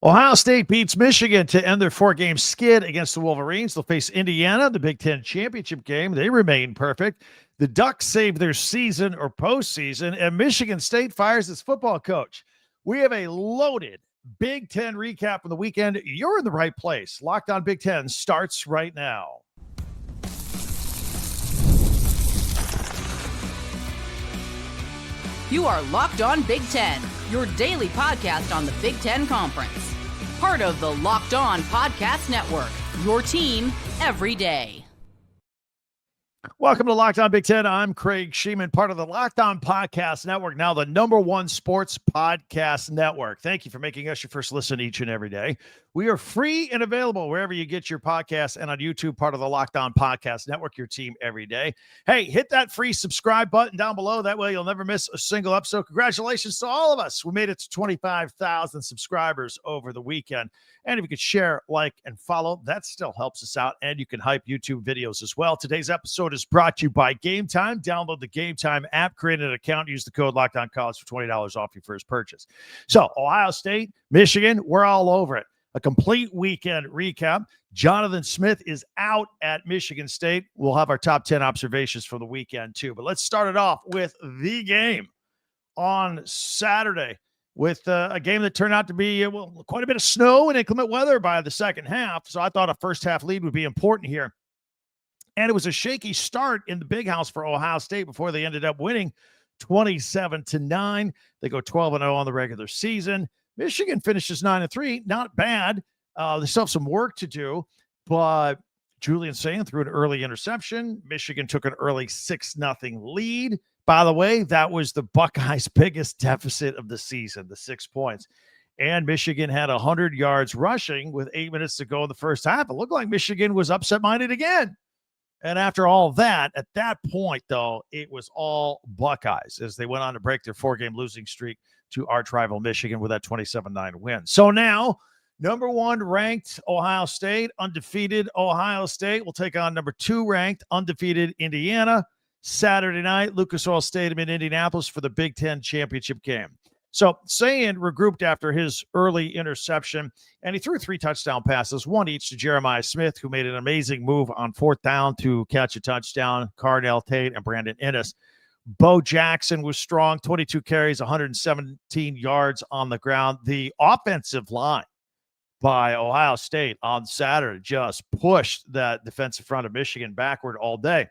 Ohio State beats Michigan to end their four-game skid against the Wolverines. They'll face Indiana, the Big Ten championship game. They remain perfect. The Ducks save their season or postseason, and Michigan State fires its football coach. We have a loaded Big Ten recap from the weekend. You're in the right place. Locked On Big Ten starts right now. You are Locked On Big Ten, your daily podcast on the Big Ten Conference. Part of the Locked On Podcast Network, your team every day. Welcome to Locked On Big Ten. I'm Craig Shemon, part of the Locked On Podcast Network, now the #1 sports podcast network. Thank you for making us your first listen each and every day. We are free and available wherever you get your podcasts and on YouTube, part of the Locked On Podcast Network, your team every day. Hey, hit that free subscribe button down below. That way you'll never miss a single episode. Congratulations to all of us. We made it to 25,000 subscribers over the weekend. And if you could share, like, and follow, that still helps us out. And you can hype YouTube videos as well. Today's episode is brought to you by Game Time. Download the Game Time app, create an account, use the code LOCKEDONCollege for $20 off your first purchase. So, Ohio State, Michigan, we're all over it. A complete weekend recap. Jonathan Smith is out at Michigan State. We'll have our top 10 observations for the weekend, too. But let's start it off with the game on Saturday, with a game that turned out to be quite a bit of snow and inclement weather by the second half. So I thought a first half lead would be important here. And it was a shaky start in the Big House for Ohio State before they ended up winning 27-9. They go 12-0 on the regular season. Michigan finishes 9-3. Not bad. They still have some work to do, but Julian Sayin threw an early interception. Michigan took an early 6-0 lead. By the way, that was the Buckeyes' biggest deficit of the season, the 6 points. And Michigan had 100 yards rushing with 8 minutes to go in the first half. It looked like Michigan was upset-minded again. And after all that, at that point, though, it was all Buckeyes as they went on to break their 4-game losing streak to arch rival Michigan with that 27-9 win. So now, #1 ranked Ohio State, undefeated Ohio State will take on #2 ranked undefeated Indiana Saturday night, Lucas Oil Stadium in Indianapolis for the Big Ten championship game. So Sayin regrouped after his early interception, and he threw 3 touchdown passes, 1 each to Jeremiah Smith, who made an amazing move on 4th down to catch a touchdown, Carnell Tate and Brandon Ennis. Bo Jackson was strong, 22 carries, 117 yards on the ground. The offensive line by Ohio State on Saturday just pushed that defensive front of Michigan backward all day.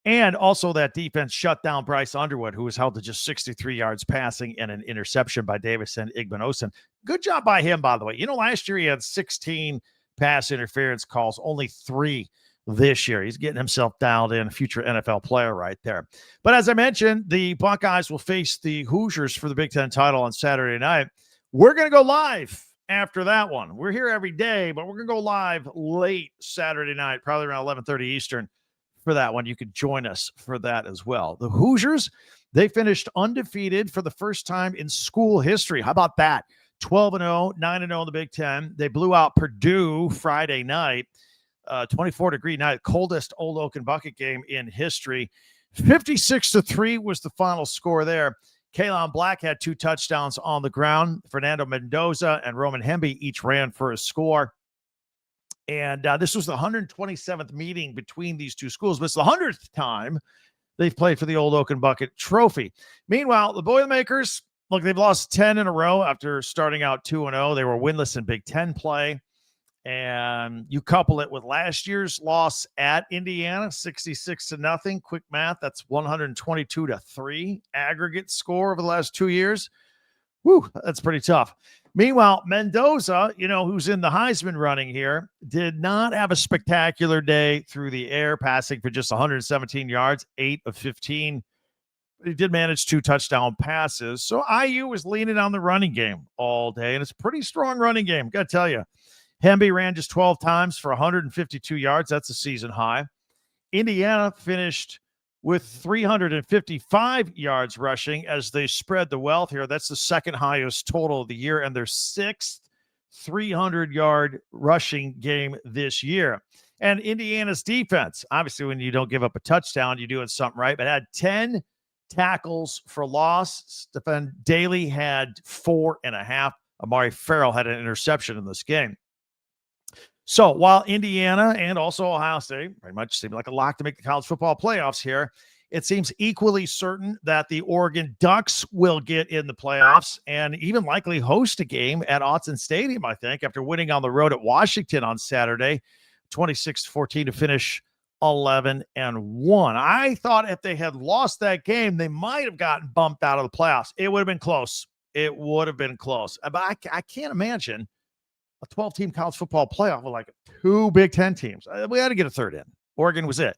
And also that defense shut down Bryce Underwood, who was held to just 63 yards passing and an interception by Davison Igbinosun. Good job by him, by the way. You know, last year he had 16 pass interference calls, only 3 this year. He's getting himself dialed in, a future NFL player right there. But as I mentioned, the Buckeyes will face the Hoosiers for the Big Ten title on Saturday night. We're going to go live after that one. We're here every day, but we're going to go live late Saturday night, probably around 11:30 Eastern. For that one, you could join us for that as well. The Hoosiers, they finished undefeated for the first time in school history. How about that? 12-0, 9-0 in the Big Ten. They blew out Purdue Friday night, 24-degree night, coldest Old Oaken Bucket game in history. 56-3 was the final score there. Kaytron Black had 2 touchdowns on the ground. Fernando Mendoza and Roman Hemby each ran for a score. And this was the 127th meeting between these two schools, but it's the 100th time they've played for the Old Oaken Bucket Trophy. Meanwhile, the Boilermakers, look, they've lost 10 in a row after starting out 2-0. They were winless in Big Ten play. And you couple it with last year's loss at Indiana, 66-0. Quick math, that's 122-3 aggregate score over the last 2 years. Whew, that's pretty tough. Meanwhile, Mendoza, who's in the Heisman running here, did not have a spectacular day through the air, passing for just 117 yards, 8 of 15. But he did manage 2 touchdown passes. So IU was leaning on the running game all day, and it's a pretty strong running game, got to tell you. Hemby ran just 12 times for 152 yards. That's a season high. Indiana finished with 355 yards rushing as they spread the wealth here. That's the second highest total of the year and their 6th 300-yard rushing game this year. And Indiana's defense, obviously when you don't give up a touchdown, you're doing something right, but had 10 tackles for loss. Stephen Daly had 4.5. Amari Farrell had an interception in this game. So while Indiana and also Ohio State pretty much seem like a lock to make the college football playoffs here, it seems equally certain that the Oregon Ducks will get in the playoffs and even likely host a game at Autzen Stadium, I think, after winning on the road at Washington on Saturday, 26-14 to finish 11-1. I thought if they had lost that game, they might have gotten bumped out of the playoffs. It would have been close. It would have been close. But I can't imagine a 12-team college football playoff with like 2 Big Ten teams. We had to get a third in. Oregon was it.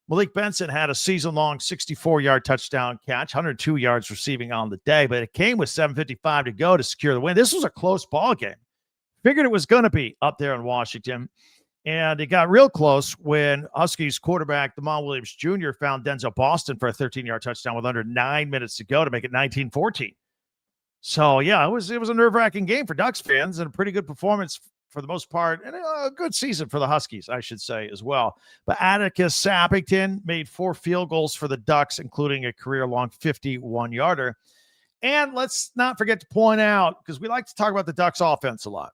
Malik Benson had a season-long 64-yard touchdown catch, 102 yards receiving on the day, but it came with 7:55 to go to secure the win. This was a close ball game. Figured it was going to be up there in Washington, and it got real close when Huskies quarterback Damon Williams Jr. found Denzel Boston for a 13-yard touchdown with under 9 minutes to go to make it 19-14. So, yeah, it was a nerve-wracking game for Ducks fans and a pretty good performance for the most part, and a good season for the Huskies, I should say, as well. But Atticus Sappington made 4 field goals for the Ducks, including a career-long 51-yarder. And let's not forget to point out, because we like to talk about the Ducks offense a lot,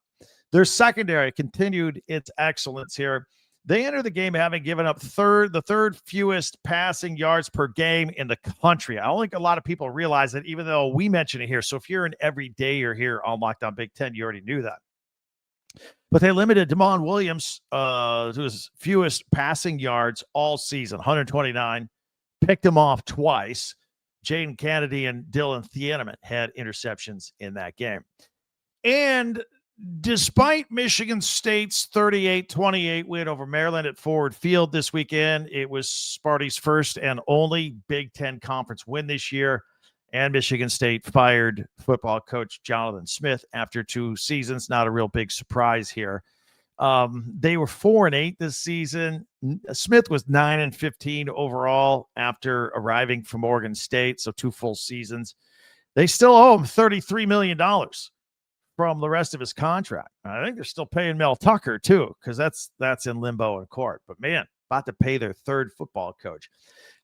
their secondary continued its excellence here. They entered the game having given up the third fewest passing yards per game in the country. I don't think a lot of people realize that, even though we mention it here. So if you're an everydayer here on Locked On Big Ten, you already knew that. But they limited Damon Williams to his fewest passing yards all season, 129. Picked him off twice. Jaden Kennedy and Dylan Thieneman had interceptions in that game. And despite Michigan State's 38-28 win over Maryland at Ford Field this weekend, it was Sparty's first and only Big Ten Conference win this year. And Michigan State fired football coach Jonathan Smith after 2 seasons. Not a real big surprise here. They were 4-8 this season. Smith was 9-15 overall after arriving from Oregon State, so 2 full seasons. They still owe him $33 million from the rest of his contract. I think they're still paying Mel Tucker, too, because that's in limbo in court. But, man, about to pay their 3rd football coach.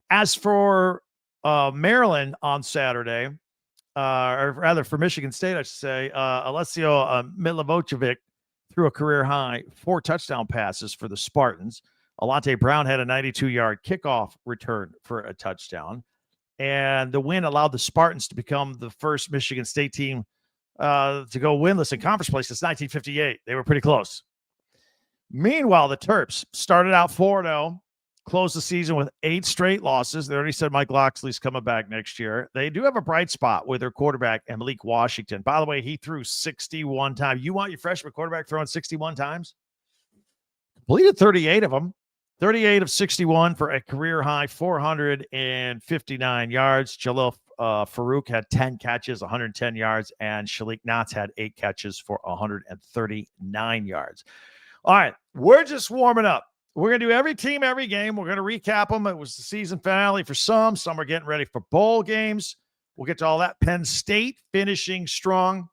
As for Maryland on Saturday, or rather for Michigan State, I should say, Alessio Milivojevic threw a career-high 4 touchdown passes for the Spartans. Alante Brown had a 92-yard kickoff return for a touchdown. And the win allowed the Spartans to become the first Michigan State team to go winless in conference play since 1958. They were pretty close. Meanwhile, the Terps started out 4-0. Closed the season with 8 straight losses. They already said Mike Loxley's coming back next year. They do have a bright spot with their quarterback, Malik Washington. By the way, he threw 61 times. You want your freshman quarterback throwing 61 times? Completed 38 of them. 38 of 61 for a career-high 459 yards. Jalil Farouk had 10 catches, 110 yards, and Shalik Knotts had 8 catches for 139 yards. All right, we're just warming up. We're going to do every team, every game. We're going to recap them. It was the season finale for some. Some are getting ready for bowl games. We'll get to all that. Penn State finishing strong.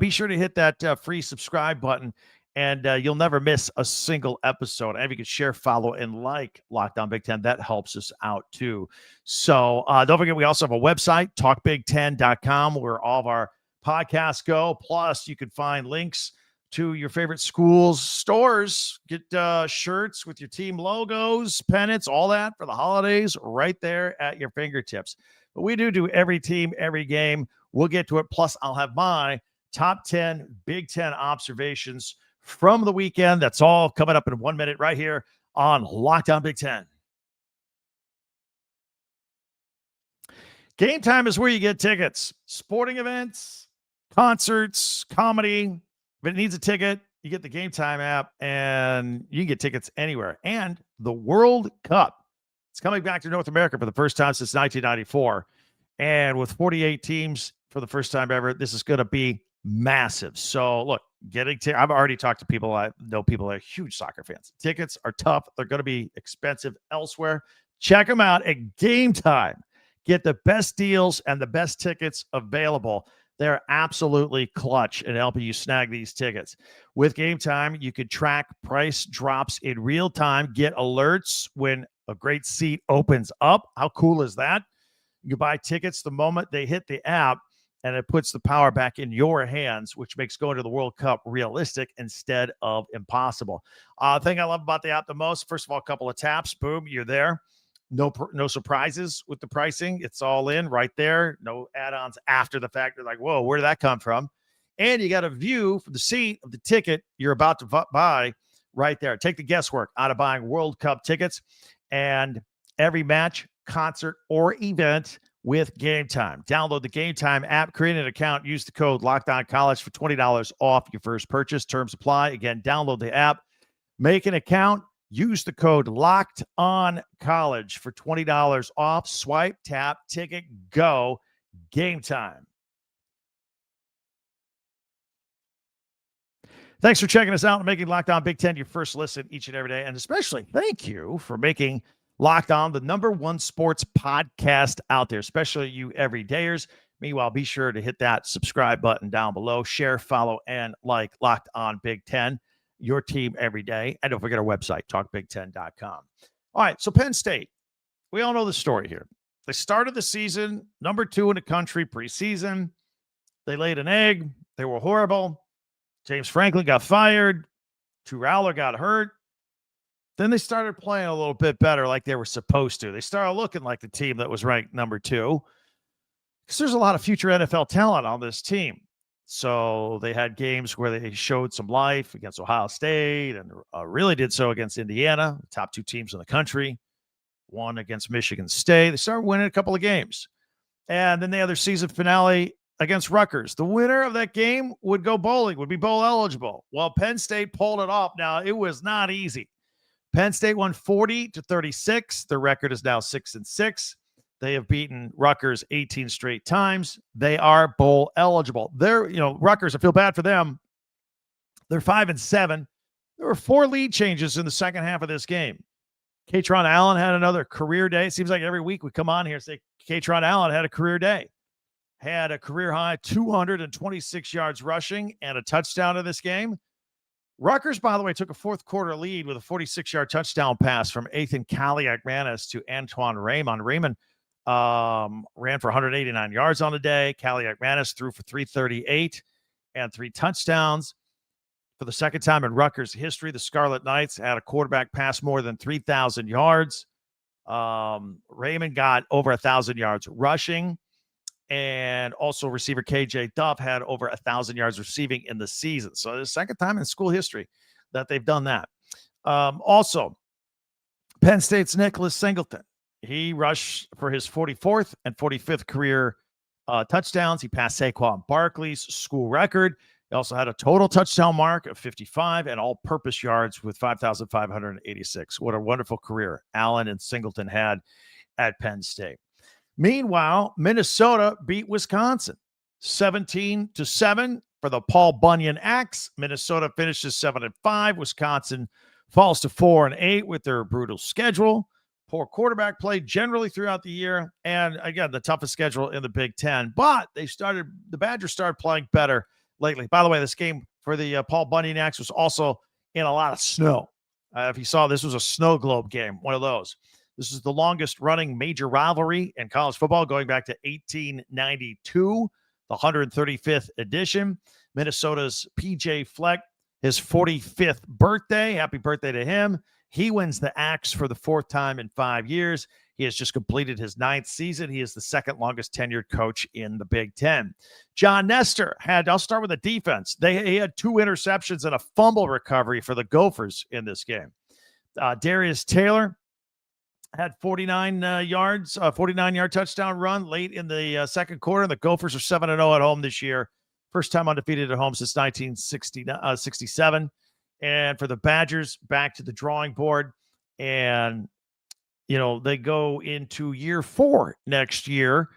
Be sure to hit that free subscribe button, and you'll never miss a single episode. And if you could share, follow, and like Locked On Big Ten, that helps us out too. So don't forget, we also have a website, talkbig10.com, where all of our podcasts go. Plus, you can find links to your favorite schools' stores. Get shirts with your team logos, pennants, all that for the holidays right there at your fingertips. But we do every team, every game. We'll get to it. Plus, I'll have my top 10 Big Ten observations from the weekend. That's all coming up in 1 minute right here on Locked On Big Ten. Game Time is where you get tickets. Sporting events, concerts, comedy. If it needs a ticket, you get the Game Time app, and you can get tickets anywhere. And the World Cup, it's coming back to North America for the first time since 1994. And with 48 teams for the first time ever, this is going to be massive. So, look, I've already talked to people. I know people that are huge soccer fans. Tickets are tough. They're going to be expensive elsewhere. Check them out at Game Time. Get the best deals and the best tickets available. They're absolutely clutch in helping you snag these tickets. With Game Time, you could track price drops in real time, get alerts when a great seat opens up. How cool is that? You buy tickets the moment they hit the app, and it puts the power back in your hands, which makes going to the World Cup realistic instead of impossible. Thing I love about the app the most, first of all, a couple of taps, boom, you're there. No surprises with the pricing. It's all in right there. No add-ons after the fact. They're like, whoa, where did that come from? And you got a view from the seat of the ticket you're about to buy right there. Take the guesswork out of buying World Cup tickets and every match, concert, or event with Game Time. Download the Game Time app, create an account, use the code LOCKEDONCollege for $20 off your first purchase. Terms apply. Again, download the app, make an account, use the code LOCKEDONCollege for $20 off. Swipe, tap, ticket, go. Game Time. Thanks for checking us out and making Locked On Big Ten your first listen each and every day. And especially thank you for making Locked On the number one sports podcast out there, especially you everydayers. Meanwhile, be sure to hit that subscribe button down below, share, follow, and like Locked On Big Ten, your team every day. And don't forget our website, talkbig10.com. All right, so Penn State, we all know the story here. They started the season number 2 in the country preseason. They laid an egg. They were horrible. James Franklin got fired. Drew Rowler got hurt. Then they started playing a little bit better like they were supposed to. They started looking like the team that was ranked number 2 because there's a lot of future NFL talent on this team. So they had games where they showed some life against Ohio State and really did so against Indiana, the top 2 teams in the country. One against Michigan State. They started winning a couple of games. And then they had their season finale against Rutgers. The winner of that game would go bowling, would be bowl eligible. Well, Penn State pulled it off. Now, it was not easy. Penn State won 40-36. Their record is now 6-6. They have beaten Rutgers 18 straight times. They are bowl eligible. Rutgers, I feel bad for them. They're 5-7. There were 4 lead changes in the second half of this game. Kaytron Allen had another career day. It seems like every week we come on here and say Kaytron Allen had a career day. Had a career-high 226 yards rushing and a touchdown in this game. Rutgers, by the way, took a fourth-quarter lead with a 46-yard touchdown pass from Ethan Kaliak-Manis to Antoine Raymond. Raymond ran for 189 yards on the day. Kaliak-Manis threw for 338 and 3 touchdowns. For the second time in Rutgers history, the Scarlet Knights had a quarterback pass more than 3,000 yards. Raymond got over 1,000 yards rushing. And also receiver KJ Duff had over 1,000 yards receiving in the season. So the second time in school history that they've done that. Also, Penn State's Nicholas Singleton. He rushed for his 44th and 45th career touchdowns. He passed Saquon Barkley's school record. He also had a total touchdown mark of 55 and all-purpose yards with 5,586. What a wonderful career Allen and Singleton had at Penn State. Meanwhile, Minnesota beat Wisconsin 17-7 for the Paul Bunyan Axe. Minnesota finishes 7-5. Wisconsin falls to 4-8 with their brutal schedule. Poor quarterback play generally throughout the year. And again, the toughest schedule in the Big Ten. But the Badgers started playing better lately. By the way, this game for the Paul Bunyan Axe was also in a lot of snow. If you saw, this was a snow globe game, one of those. This is the longest running major rivalry in college football going back to 1892, the 135th edition. Minnesota's P.J. Fleck, his 45th birthday. Happy birthday to him. He wins the Axe for the 4th time in 5 years. He has just completed his 9th season. He is the second longest tenured coach in the Big Ten. John Nestor I'll start with the defense. He had 2 interceptions and a fumble recovery for the Gophers in this game. Darius Taylor had 49-yard touchdown run late in the second quarter. The Gophers are 7-0 at home this year. First time undefeated at home since 1967. And for the Badgers, back to the drawing board. And, they go into year 4 next year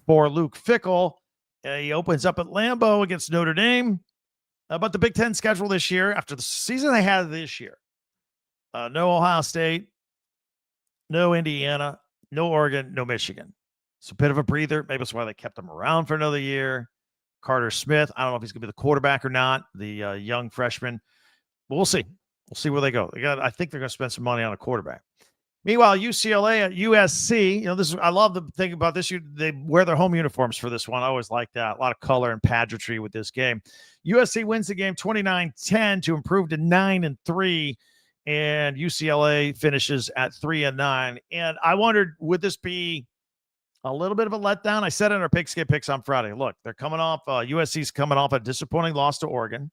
for Luke Fickell. He opens up at Lambeau against Notre Dame. But the Big Ten schedule this year, after the season they had this year, no Ohio State, no Indiana, no Oregon, no Michigan. It's a bit of a breather. Maybe that's why they kept him around for another year. Carter Smith, I don't know if he's going to be the quarterback or not, the young freshman. But we'll see. We'll see where they go. I think they're going to spend some money on a quarterback. Meanwhile, UCLA at USC, I love the thing about this. They wear their home uniforms for this one. I always like that. A lot of color and pageantry with this game. USC wins the game 29-10 to improve to 9-3, and UCLA finishes at 3-9. And I wondered, would this be a little bit of a letdown? I said in our Pigskin Picks on Friday, look, they're coming off, USC's coming off a disappointing loss to Oregon.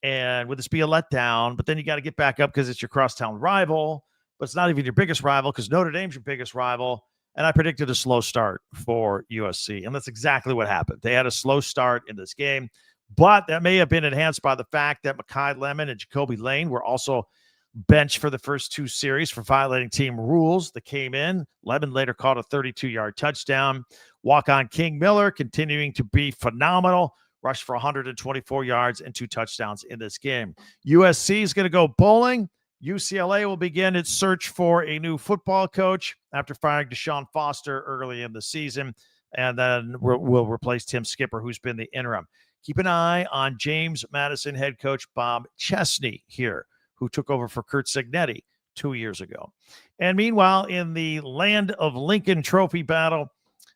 And would this be a letdown? But then you got to get back up because it's your crosstown rival. But it's not even your biggest rival because Notre Dame's your biggest rival. And I predicted a slow start for USC. And that's exactly what happened. They had a slow start in this game, but that may have been enhanced by the fact that Mekhi Lemon and Jacoby Lane were also benched for the first two series for violating team rules that came in. Lemon later caught a 32-yard touchdown. Walk-on King Miller continuing to be phenomenal. Rushed for 124 yards and 2 touchdowns in this game. USC is going to go bowling. UCLA will begin its search for a new football coach after firing Deshaun Foster early in the season, and then we'll replace Tim Skipper, who's been the interim. Keep an eye on James Madison head coach Bob Chesney here, who took over for Kurt Signetti 2 years ago. And meanwhile, in the Land of Lincoln Trophy battle,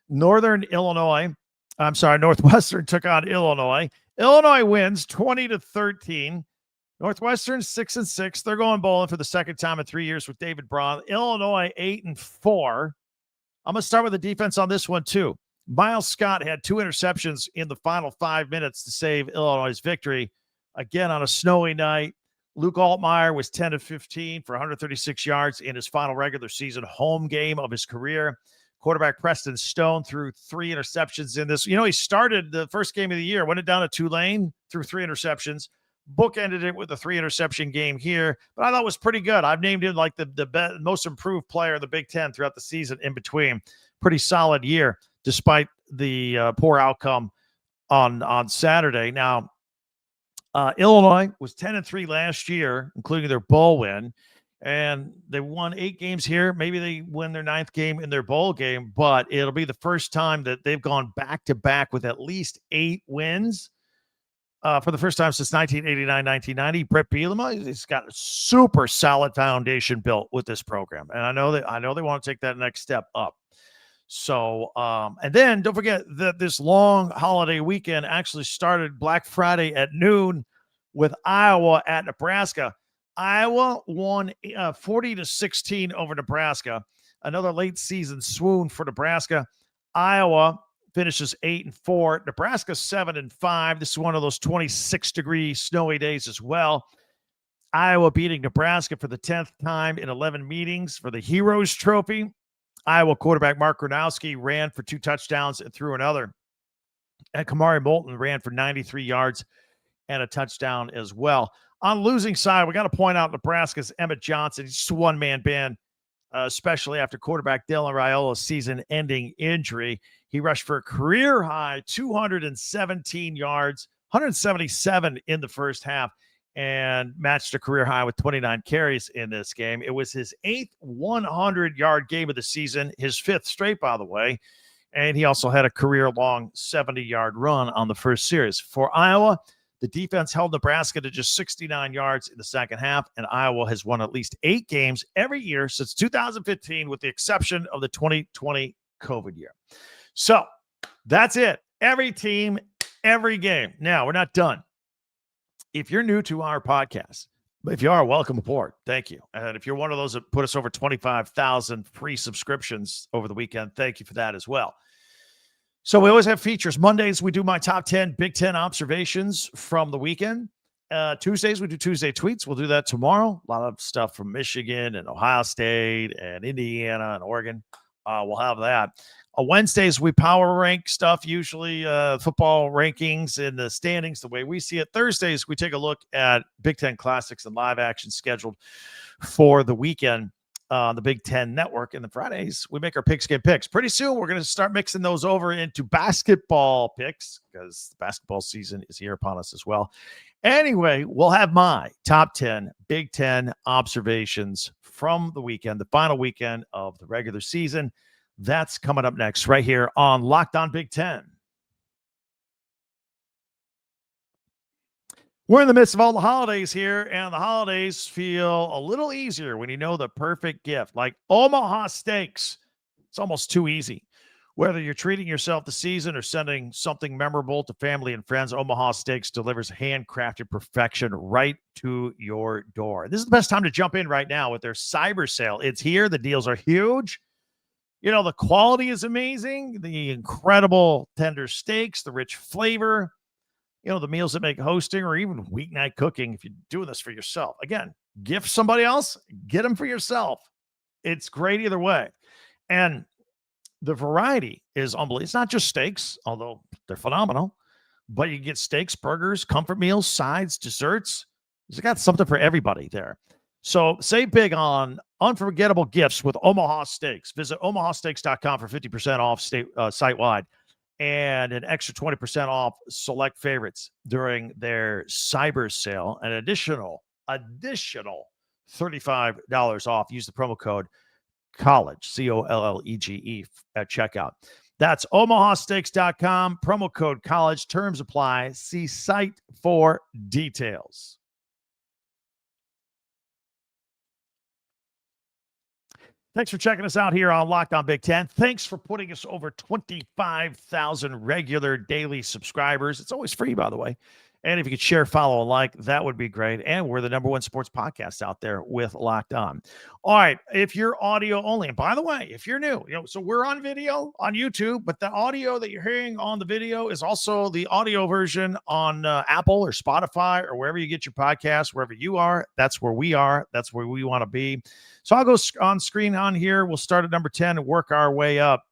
Northwestern took on Illinois. Illinois wins 20-13. Northwestern 6-6. They're going bowling for the second time in 3 years with David Braun. Illinois 8-4. I'm going to start with the defense on this one too. Miles Scott had 2 interceptions in the final 5 minutes to save Illinois' victory. Again, on a snowy night, Luke Altmaier was 10-15 for 136 yards in his final regular season home game of his career. Quarterback Preston Stone threw 3 interceptions in this. He started the first game of the year, went it down to Tulane, threw 3 interceptions. Bookended it with a 3-interception game here, but I thought it was pretty good. I've named him like the most improved player in the Big Ten throughout the season in between. Pretty solid year, despite the poor outcome on Saturday. Now, Illinois was 10-3 last year, including their bowl win, and they won 8 games here. Maybe they win their 9th game in their bowl game, but it'll be the first time that they've gone back-to-back with at least 8 wins. For the first time since 1989-1990, Brett Bielema, he's got a super solid foundation built with this program, and I know they want to take that next step up. So, and then don't forget that this long holiday weekend actually started Black Friday at noon with Iowa at Nebraska. Iowa won 40-16 over Nebraska. Another late season swoon for Nebraska. Iowa finishes 8-4. Nebraska 7-5. This is one of those 26-degree snowy days as well. Iowa beating Nebraska for the 10th time in 11 meetings for the Heroes Trophy. Iowa quarterback Mark Gronowski ran for 2 touchdowns and threw another. And Kamari Moulton ran for 93 yards and a touchdown as well. On the losing side, we got to point out Nebraska's Emmett Johnson. He's just a one-man band, especially after quarterback Dylan Raiola's season-ending injury. He rushed for a career-high 217 yards, 177 in the first half, and matched a career high with 29 carries in this game. It was his 8th 100-yard game of the season, his 5th straight, by the way, and he also had a career-long 70-yard run on the first series. For Iowa, the defense held Nebraska to just 69 yards in the second half, and Iowa has won at least 8 games every year since 2015, with the exception of the 2020 COVID year. So that's it. Every team, every game. Now, we're not done. If you're new to our podcast, if you are, welcome aboard. Thank you. And if you're one of those that put us over 25,000 free subscriptions over the weekend, thank you for that as well. So we always have features. Mondays, we do my top 10 Big Ten observations from the weekend. Tuesdays, we do Tuesday tweets. We'll do that tomorrow. A lot of stuff from Michigan and Ohio State and Indiana and Oregon. We'll have that. Wednesdays, we power rank stuff, usually football rankings and the standings the way we see it. Thursdays, we take a look at Big Ten Classics and live action scheduled for the weekend on the Big Ten Network. And the Fridays, we make our pigskin picks. Pretty soon, we're going to start mixing those over into basketball picks because the basketball season is here upon us as well. Anyway, we'll have my top 10 Big Ten observations from the weekend, the final weekend of the regular season. That's coming up next right here on Locked On Big Ten. We're in the midst of all the holidays here, and the holidays feel a little easier when you know the perfect gift, like Omaha Steaks. It's almost too easy. Whether you're treating yourself this season or sending something memorable to family and friends, Omaha Steaks delivers handcrafted perfection right to your door. This is the best time to jump in right now with their cyber sale. It's here. The deals are huge. You know, the quality is amazing. The incredible tender steaks, the rich flavor, you know, the meals that make hosting or even weeknight cooking, if you're doing this for yourself. Again, gift somebody else, get them for yourself. It's great either way. And the variety is unbelievable. It's not just steaks, although they're phenomenal, but you get steaks, burgers, comfort meals, sides, desserts. It's got something for everybody there. So save big on unforgettable gifts with Omaha Steaks. Visit omahasteaks.com for 50% off site-wide and an extra 20% off select favorites during their cyber sale. An additional $35 off. Use the promo code college, COLLEGE at checkout. That's omahasteaks.com, promo code college. Terms apply. See site for details. Thanks for checking us out here on Locked On Big Ten. Thanks for putting us over 25,000 regular daily subscribers. It's always free, by the way. And if you could share, follow, and like, that would be great. And we're the #1 sports podcast out there with Locked On. All right, if you're audio only, and by the way, if you're new, so we're on video on YouTube, but the audio that you're hearing on the video is also the audio version on Apple or Spotify or wherever you get your podcasts. Wherever you are, that's where we are. That's where we want to be. So I'll go on screen on here. We'll start at number 10 and work our way up.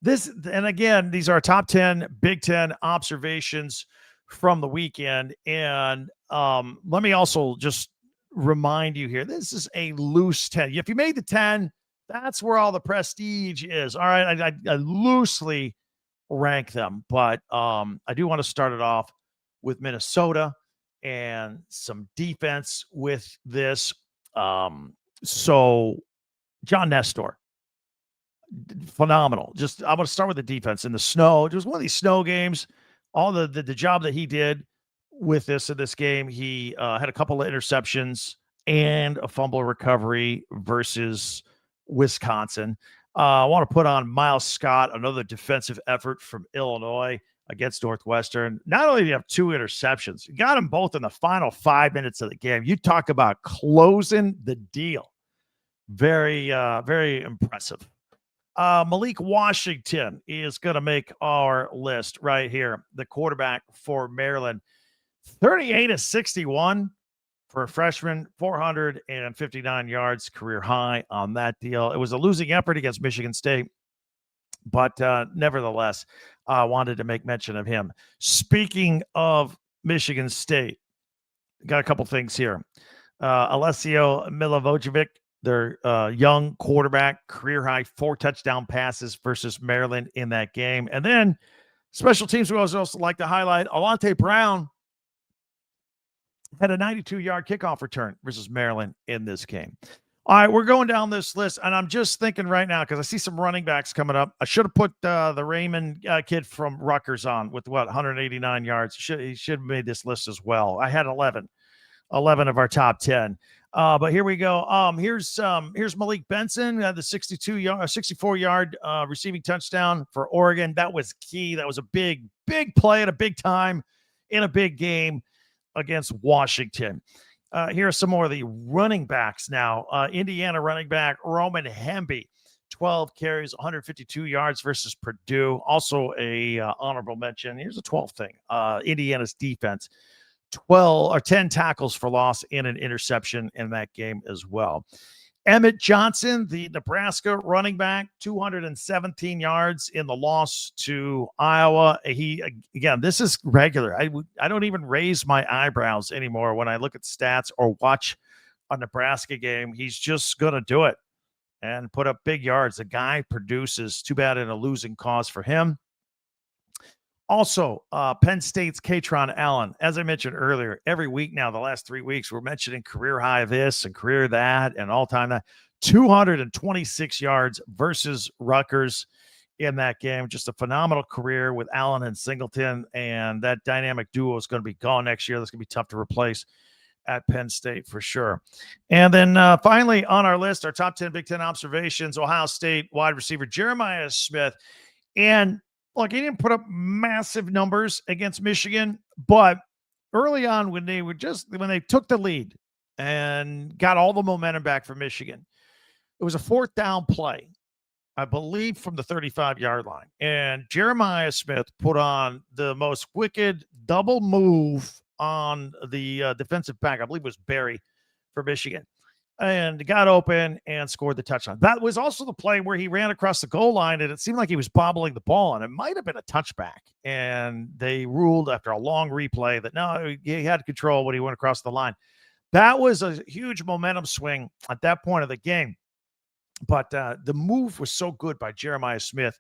And again, these are top 10 Big Ten observations from the weekend. And let me also just remind you here, this is a loose 10. If you made the 10, that's where all the prestige is. All right, I loosely rank them, but I do want to start it off with Minnesota and some defense with this. So John Nestor, phenomenal. I'm going to start with the defense in the snow. It was one of these snow games. All the job that he did with this in this game, he had a couple of interceptions and a fumble recovery versus Wisconsin. I want to put on Miles Scott, another defensive effort from Illinois against Northwestern. Not only do you have 2 interceptions, you got them both in the final 5 minutes of the game. You talk about closing the deal. Very, very impressive. Malik Washington is going to make our list right here. The quarterback for Maryland, 38-61 for a freshman, 459 yards, career high on that deal. It was a losing effort against Michigan State, but nevertheless, I wanted to make mention of him. Speaking of Michigan State, got a couple things here. Alessio Milivojevic, their young quarterback, career high 4 touchdown passes versus Maryland in that game. And then special teams, we also like to highlight Alante Brown had a 92-yard kickoff return versus Maryland in this game. All right, we're going down this list, and I'm just thinking right now because I see some running backs coming up. I should have put the Raymond kid from Rutgers on with 189 yards. He should have made this list as well. I had 11 of our top 10. But here we go. Here's Malik Benson, the 64-yard receiving touchdown for Oregon. That was key. That was a big play at a big time in a big game against Washington. Here are some more of the running backs now. Indiana running back Roman Hemby, 12 carries, 152 yards versus Purdue. Also a honorable mention. Here's a 12th thing. Indiana's defense, 10 tackles for loss and an interception in that game as well. Emmett Johnson, the Nebraska running back, 217 yards in the loss to Iowa. Again, this is regular. I don't even raise my eyebrows anymore when I look at stats or watch a Nebraska game. He's just going to do it and put up big yards. The guy produces. Too bad in a losing cause for him. Also, Penn State's Kaytron Allen. As I mentioned earlier, every week now, the last 3 weeks, we're mentioning career high this and career that and all-time that. 226 yards versus Rutgers in that game. Just a phenomenal career with Allen and Singleton, and that dynamic duo is going to be gone next year. That's going to be tough to replace at Penn State for sure. And then finally on our list, our top 10 Big Ten observations, Ohio State wide receiver Jeremiah Smith. And look, he didn't put up massive numbers against Michigan, but early on when they took the lead and got all the momentum back from Michigan, it was a 4th down play, I believe, from the 35-yard line. And Jeremiah Smith put on the most wicked double move on the defensive back. I believe it was Barry for Michigan. And got open and scored the touchdown. That was also the play where he ran across the goal line, and it seemed like he was bobbling the ball, and it might have been a touchback. And they ruled after a long replay that no, he had control when he went across the line. That was a huge momentum swing at that point of the game. But the move was so good by Jeremiah Smith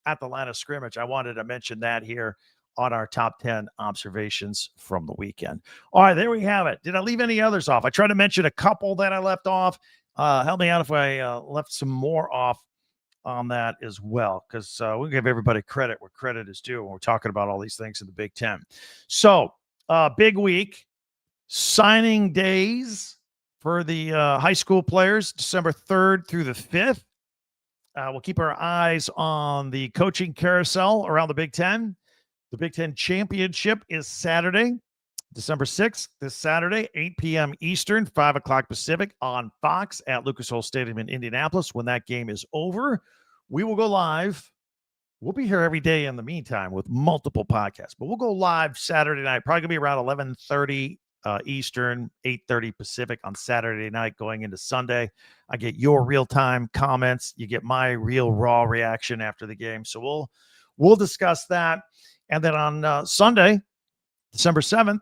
at the line of scrimmage. I wanted to mention that here on our top 10 observations from the weekend. All right, there we have it. Did I leave any others off? I tried to mention a couple that I left off. Help me out if I left some more off on that as well, because we'll give everybody credit where credit is due when we're talking about all these things in the Big Ten. So, big week. Signing days for the high school players, December 3rd through the 5th. We'll keep our eyes on the coaching carousel around the Big Ten. The Big Ten Championship is Saturday, December 6th, this Saturday, 8 p.m. Eastern, 5 o'clock Pacific on Fox at Lucas Oil Stadium in Indianapolis. When that game is over, we will go live. We'll be here every day in the meantime with multiple podcasts, but we'll go live Saturday night, probably going to be around 11:30 Eastern, 8:30 Pacific on Saturday night going into Sunday. I get your real-time comments. You get my real raw reaction after the game. So we'll discuss that. And then on Sunday, December 7th,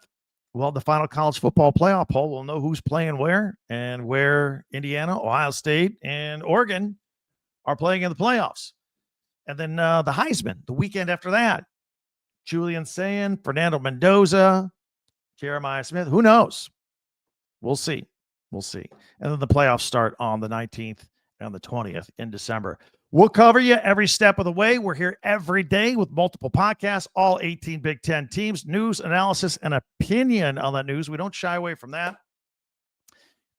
well, the final college football playoff poll, we'll know who's playing where and where Indiana, Ohio State, and Oregon are playing in the playoffs. And then the Heisman, the weekend after that, Julian Sayin, Fernando Mendoza, Jeremiah Smith, who knows? We'll see. We'll see. And then the playoffs start on the 19th and the 20th in December. We'll cover you every step of the way. We're here every day with multiple podcasts, all 18 Big Ten teams, news, analysis, and opinion on that news. We don't shy away from that.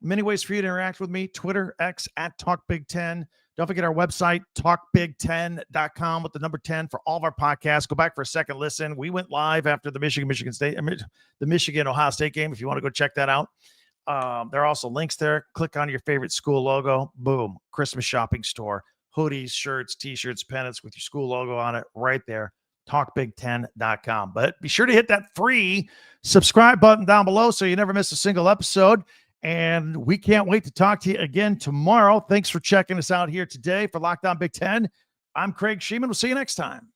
Many ways for you to interact with me. Twitter, X, @TalkBig10. Don't forget our website, talkbig10.com with the number 10 for all of our podcasts. Go back for a second listen. We went live after the Michigan-Ohio State game. If you want to go check that out. There are also links there. Click on your favorite school logo. Boom. Christmas shopping store. Hoodies, shirts, T-shirts, pennants with your school logo on it right there. Talkbig10.com. But be sure to hit that free subscribe button down below so you never miss a single episode. And we can't wait to talk to you again tomorrow. Thanks for checking us out here today for Locked On Big Ten. I'm Craig Shemon. We'll see you next time.